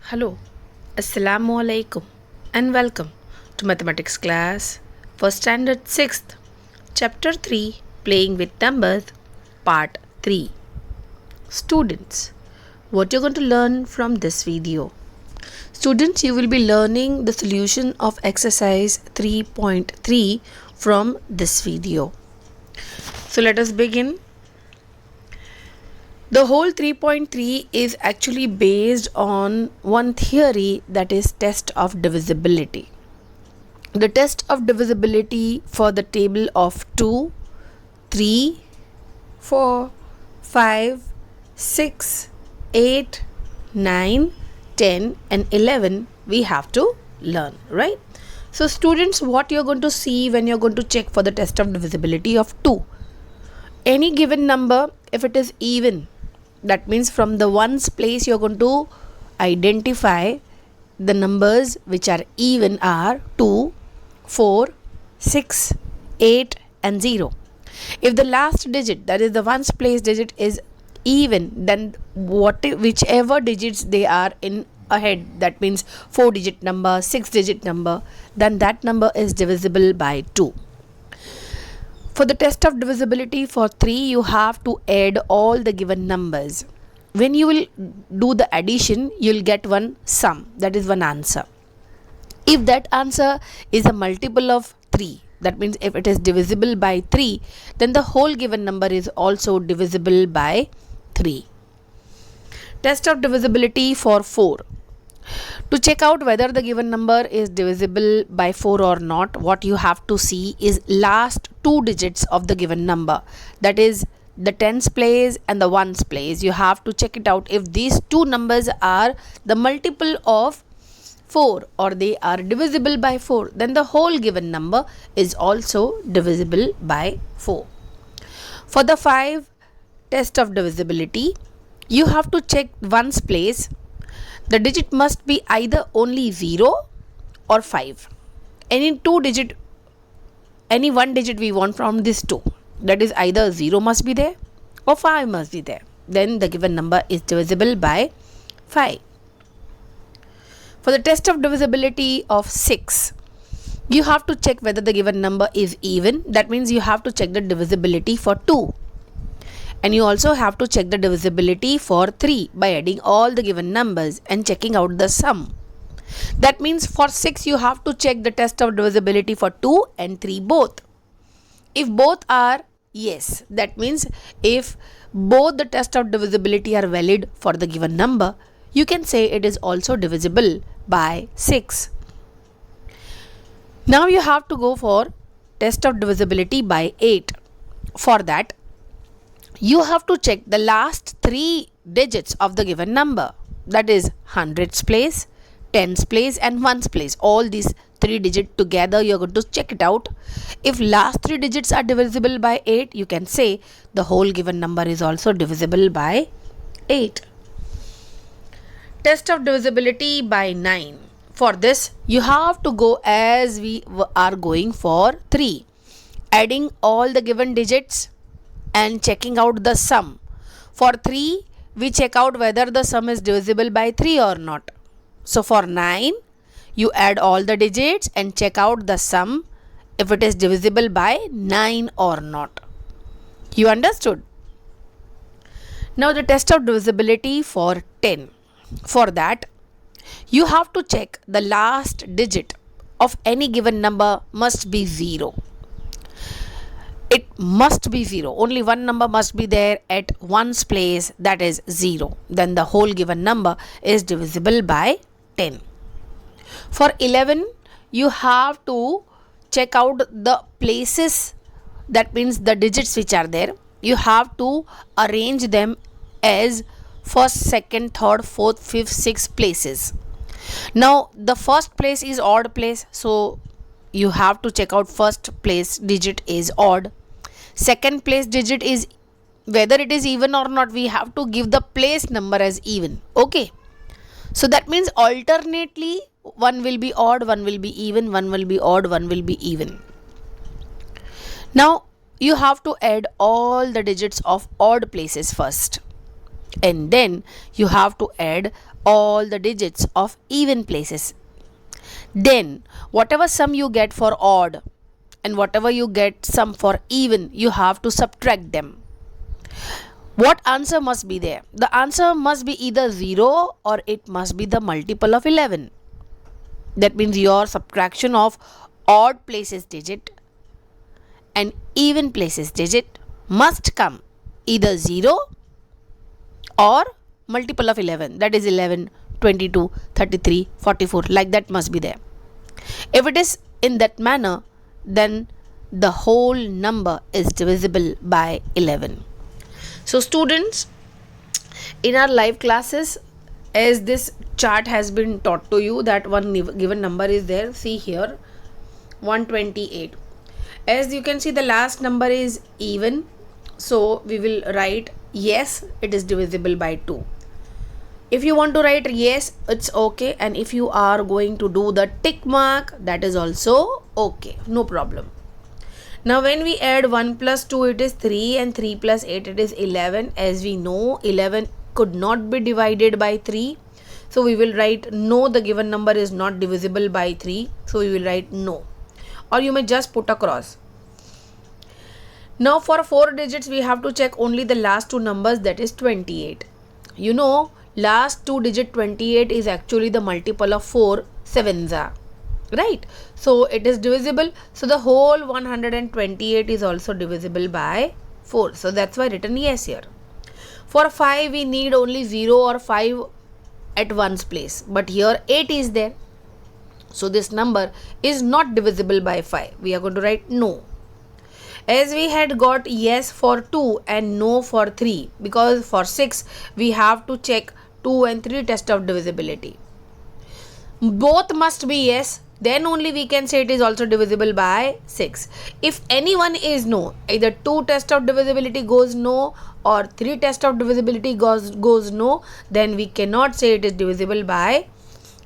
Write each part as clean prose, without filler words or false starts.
Hello, Assalamu alaikum, and welcome to mathematics class for standard 6th, chapter 3, playing with numbers, part 3. Students, what you're going to learn from this video? Students, you will be learning the solution of exercise 3.3 from this video. So let us begin. The whole 3.3 is actually based on one theory, that is test of divisibility. The test of divisibility for the table of 2, 3, 4, 5, 6, 8, 9, 10 and 11 we have to learn, right? So students, what you're going to see when you're going to check for the test of divisibility of 2, any given number, if it is even, that means from the ones place you're going to identify the numbers which are even are 2, 4, 6, 8 and 0. If the last digit, that is the ones place digit, is even, then whichever digits they are in ahead, that means 4 digit number, 6 digit number, then that number is divisible by 2. For the test of divisibility for 3, you have to add all the given numbers. When you will do the addition, you will get one sum, that is one answer. If that answer is a multiple of 3, that means if it is divisible by 3, then the whole given number is also divisible by 3. Test of divisibility for 4. To check out whether the given number is divisible by 4 or not, what you have to see is last 2 digits of the given number, that is the tens place and the ones place. You have to check it out if these two numbers are the multiple of 4 or they are divisible by 4, then the whole given number is also divisible by 4. For the 5 test of divisibility, you have to check ones place. The digit must be either only 0 or 5. Any one digit we want from this 2. That is either 0 must be there or 5 must be there. Then the given number is divisible by 5. For the test of divisibility of 6, you have to check whether the given number is even. That means you have to check the divisibility for 2. And you also have to check the divisibility for 3 by adding all the given numbers and checking out the sum. That means for 6 you have to check the test of divisibility for 2 and 3 both. If both are yes, that means if both the test of divisibility are valid for the given number, you can say it is also divisible by 6. Now you have to go for test of divisibility by 8. For that, you have to check the last 3 digits of the given number, that is hundreds place, tens place and ones place. All these 3 digits together you are going to check it out. If last 3 digits are divisible by 8, you can say the whole given number is also divisible by 8. Test of divisibility by 9. For this, you have to go as we are going for 3, adding all the given digits and checking out the sum. For 3, we check out whether the sum is divisible by 3 or not. So for 9, you add all the digits and check out the sum if it is divisible by 9 or not. You understood? Now the test of divisibility for 10. For that, you have to check the last digit of any given number must be 0. It must be 0. Only one number must be there at ones place, that is 0. Then the whole given number is divisible by 10. For 11, you have to check out the places, that means the digits which are there. You have to arrange them as first, second, third, fourth, fifth, sixth places. Now the first place is odd place, so you have to check out first place digit is odd. Second place digit is, whether it is even or not, we have to give the place number as even. Okay, so that means alternately one will be odd, one will be even, one will be odd, one will be even. Now you have to add all the digits of odd places first, and then you have to add all the digits of even places. Then whatever sum you get for odd and whatever you get sum for even, you have to subtract them. What answer must be there? The answer must be either 0 or it must be the multiple of 11. That means your subtraction of odd places digit and even places digit must come either 0 or multiple of 11, that is 11, 22, 33, 44, like that must be there. If it is in that manner, then the whole number is divisible by 11. So students, in our live classes, as this chart has been taught to you that one given number is there, see here 128. As you can see, the last number is even, so we will write yes, it is divisible by 2. If you want to write yes, it's okay, and if you are going to do the tick mark, that is also okay, no problem. Now when we add 1 plus 2, it is 3, and 3 plus 8, it is 11. As we know, 11 could not be divided by 3. So we will write no, the given number is not divisible by 3. So we will write no. Or you may just put a cross. Now for 4 digits, we have to check only the last two numbers, that is 28. You know, last two digit 28 is actually the multiple of 4 sevens are. Right, so it is divisible, so the whole 128 is also divisible by 4, so that's why written yes here. For 5 we need only 0 or 5 at one's place, but here 8 is there, so this number is not divisible by 5. We are going to write no. As we had got yes for 2 and no for 3, because for 6 we have to check 2 and 3 test of divisibility. Both must be yes, then only we can say it is also divisible by 6. If any one is no, either 2 test of divisibility goes no or 3 test of divisibility goes no, then we cannot say it is divisible by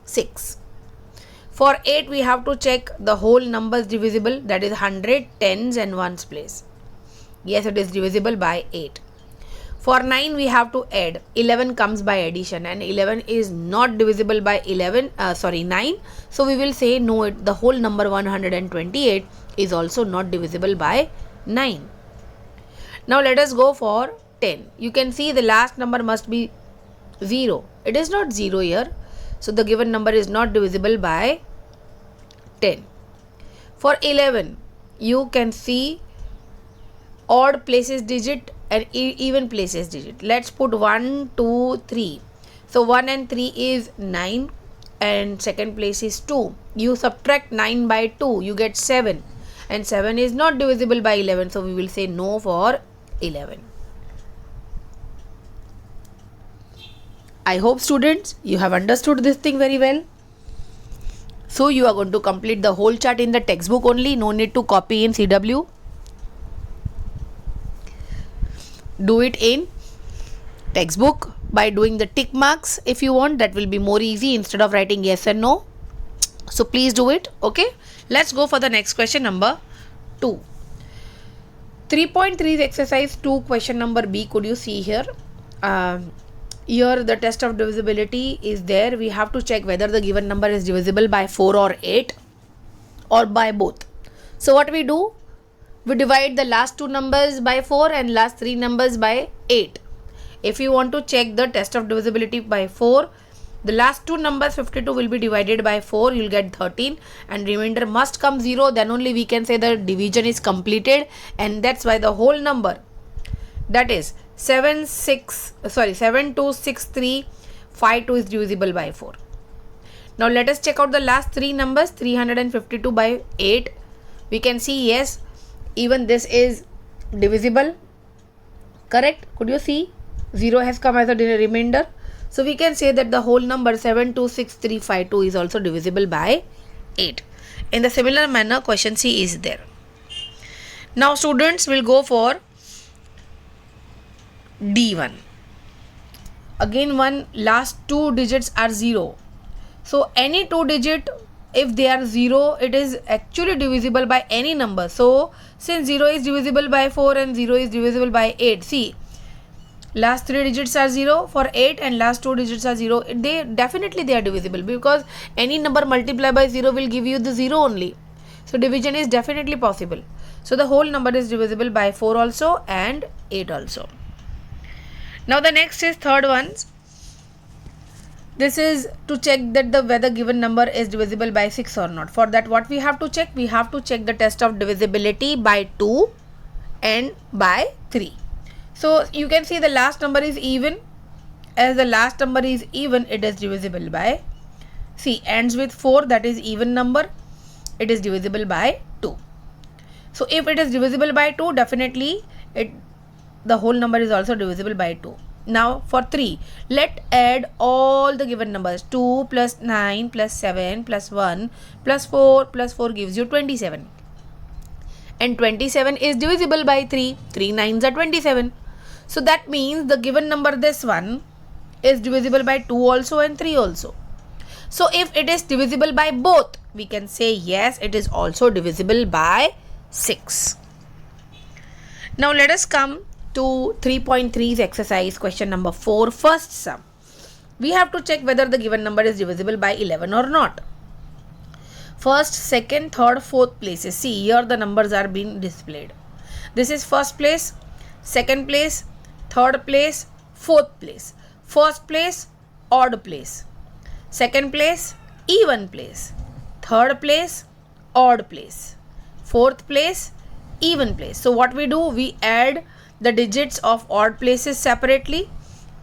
6. For 8 we have to check the whole numbers divisible, that is 100, tens and ones place. Yes, it is divisible by 8. For 9 we have to add, 11 comes by addition and 11 is not divisible by 9. So we will say no, the whole number 128 is also not divisible by 9. Now let us go for 10. You can see the last number must be 0. It is not 0 here. So the given number is not divisible by 10. For 11, you can see odd places digit and even places digit. Let's put 1, 2, 3. So 1 and 3 is 9 and second place is 2. You subtract 9 by 2, you get 7. And 7 is not divisible by 11. So we will say no for 11. I hope students, you have understood this thing very well. So you are going to complete the whole chart in the textbook only. No need to copy in CW. Do it in textbook by doing the tick marks if you want. That will be more easy instead of writing yes and no. So please do it. Okay. Let's go for the next question, number 2. 3.3 exercise 2, question number B. Could you see here? Here the test of divisibility is there. We have to check whether the given number is divisible by 4 or 8 or by both. So what we do? We divide the last two numbers by 4 and last 3 numbers by 8. If you want to check the test of divisibility by 4, the last two numbers 52 will be divided by 4, you will get 13 and remainder must come 0, then only we can say the division is completed, and that's why the whole number, that is 726352 is divisible by 4. Now let us check out the last 3 numbers. 352 by 8. We can see yes, even this is divisible. Correct? Could you see? 0 has come as a remainder. So we can say that the whole number 726352 is also divisible by 8. In the similar manner, question C is there. Now students will go for D1. Again, one last 2 digits are 0. So any 2 digit, if they are 0, it is actually divisible by any number. So since 0 is divisible by 4 and 0 is divisible by 8, see, last 3 digits are 0 for 8 and last 2 digits are 0, they are divisible, because any number multiplied by 0 will give you the 0 only. So division is definitely possible. So the whole number is divisible by 4 also and 8 also. Now the next is third one. This is to check that whether given number is divisible by 6 or not. For that, what we have to check? We have to check the test of divisibility by 2 and by 3. So you can see the last number is even. As the last number is even, it is divisible by, see, ends with 4, that is even number, it is divisible by 2. So if it is divisible by 2, definitely the whole number is also divisible by 2. Now for 3, let add all the given numbers. 2 plus 9 plus 7 plus 1 plus 4 gives you 27. And 27 is divisible by 3. 3 9s are 27. So that means the given number, this one, is divisible by 2 also and 3 also. So if it is divisible by both, we can say yes, it is also divisible by 6. Now let us come to 3.3's exercise, question number 4, first sum. We have to check whether the given number is divisible by 11 or not. First, second, third, fourth places. See, here the numbers are being displayed. This is first place, second place, third place, fourth place. First place, odd place. Second place, even place. Third place, odd place. Fourth place, even place. So what we do? We add the digits of odd places separately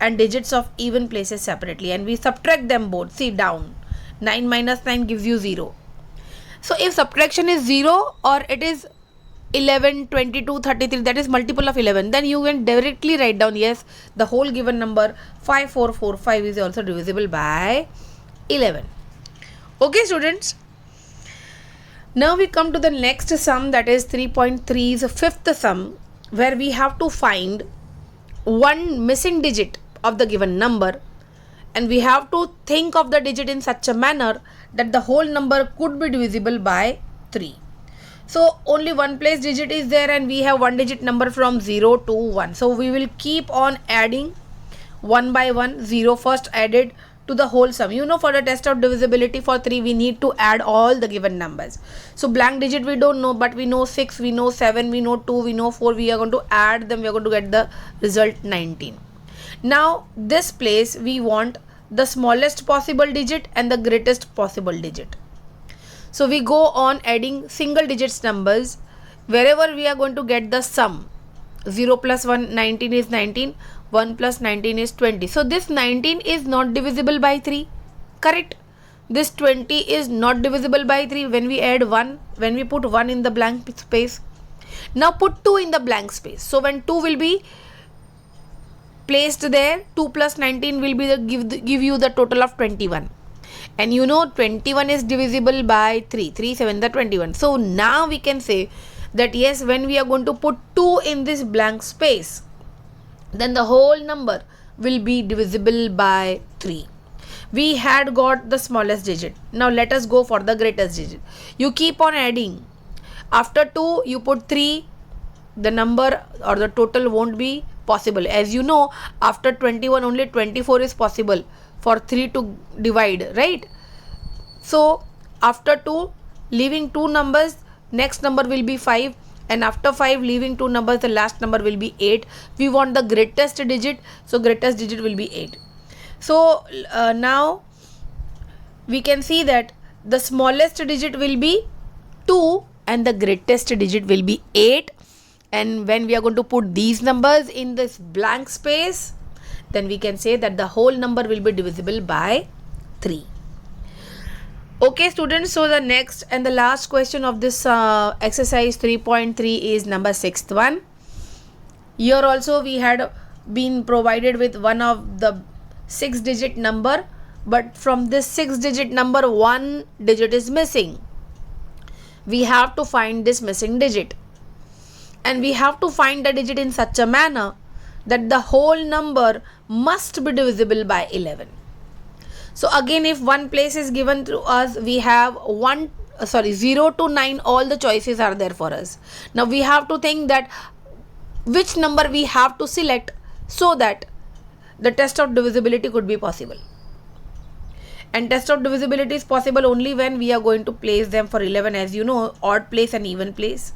and digits of even places separately, and we subtract them both. See, down. 9 minus 9 gives you 0. So if subtraction is 0 or it is 11, 22, 33, that is multiple of 11, then you can directly write down, yes, the whole given number 5445 is also divisible by 11. Okay, students. Now we come to the next sum, that is 3.3's fifth sum, where we have to find one missing digit of the given number, and we have to think of the digit in such a manner that the whole number could be divisible by 3. So only one place digit is there, and we have one digit number from 0 to 1. So we will keep on adding one by one. 0 first added to the whole sum. You know, for the test of divisibility for 3, we need to add all the given numbers. So blank digit we don't know, but we know 6, we know 7, we know 2, we know 4. We are going to add them. We are going to get the result 19. Now this place we want the smallest possible digit and the greatest possible digit. So we go on adding single digits numbers wherever we are going to get the sum. 0 plus 1, 19 is 19. 1 plus 19 is 20. So this 19 is not divisible by 3. Correct? This 20 is not divisible by 3 when we add 1, when we put 1 in the blank space. Now put 2 in the blank space. So when 2 will be placed there, 2 plus 19 will be give you the total of 21. And you know 21 is divisible by 3. 3 7 the 21. So now we can say that yes, when we are going to put 2 in this blank space, then the whole number will be divisible by 3. We had got the smallest digit. Now let us go for the greatest digit. You keep on adding. After 2 you put 3. The number or the total won't be possible. As you know, after 21 only 24 is possible for 3 to divide, right? So after 2, leaving 2 numbers, next number will be 5, and after 5 leaving 2 numbers, the last number will be 8. We want the greatest digit, so greatest digit will be 8. So now we can see that the smallest digit will be 2 and the greatest digit will be 8. And when we are going to put these numbers in this blank space, then we can say that the whole number will be divisible by 3. Okay, students, so the next and the last question of this exercise 3.3 is number 6th one. Here also we had been provided with one of the 6-digit number, but from this 6-digit number, one digit is missing. We have to find this missing digit, and we have to find the digit in such a manner that the whole number must be divisible by 11. So again, if one place is given to us, we have 0 to 9, all the choices are there for us. Now we have to think that which number we have to select so that the test of divisibility could be possible. And test of divisibility is possible only when we are going to place them for 11, as you know, odd place and even place.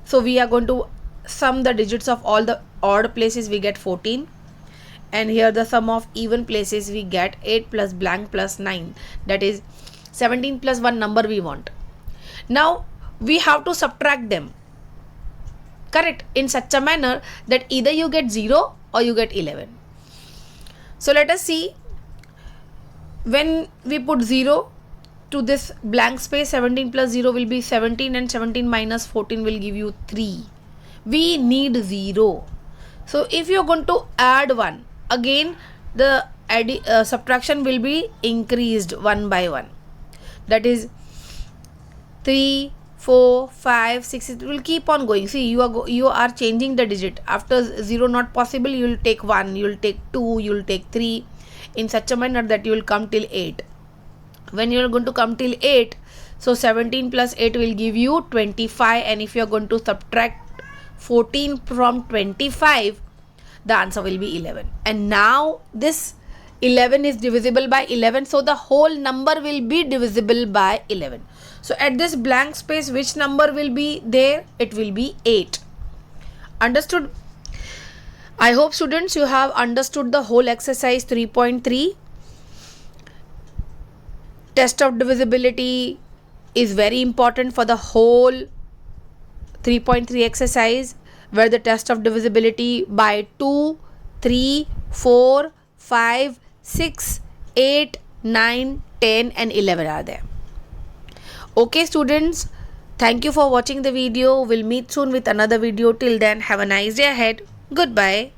So we are going to sum the digits of all the odd places, we get 14. And here the sum of even places, we get 8 plus blank plus 9. That is 17 plus 1 number we want. Now we have to subtract them, correct, in such a manner that either you get 0 or you get 11. So let us see. When we put 0 to this blank space, 17 plus 0 will be 17 and 17 minus 14 will give you 3. We need 0. So if you are going to add 1, again the subtraction will be increased 1 by 1. That is 3, 4, 5, 6, it will keep on going. See, you are changing the digit. After 0 not possible, you will take 1, you will take 2, you will take 3, in such a manner that you will come till 8. When you are going to come till 8, so 17 plus 8 will give you 25, and if you are going to subtract 14 from 25, the answer will be 11. And now this 11 is divisible by 11, so the whole number will be divisible by 11. So at this blank space, which number will be there? It will be 8. Understood? I hope students you have understood the whole exercise 3.3. Test of divisibility is very important for the whole 3.3 exercise, where the test of divisibility by 2, 3, 4, 5, 6, 8, 9, 10 and 11 are there. Okay students, thank you for watching the video. We'll meet soon with another video. Till then, have a nice day ahead. Goodbye.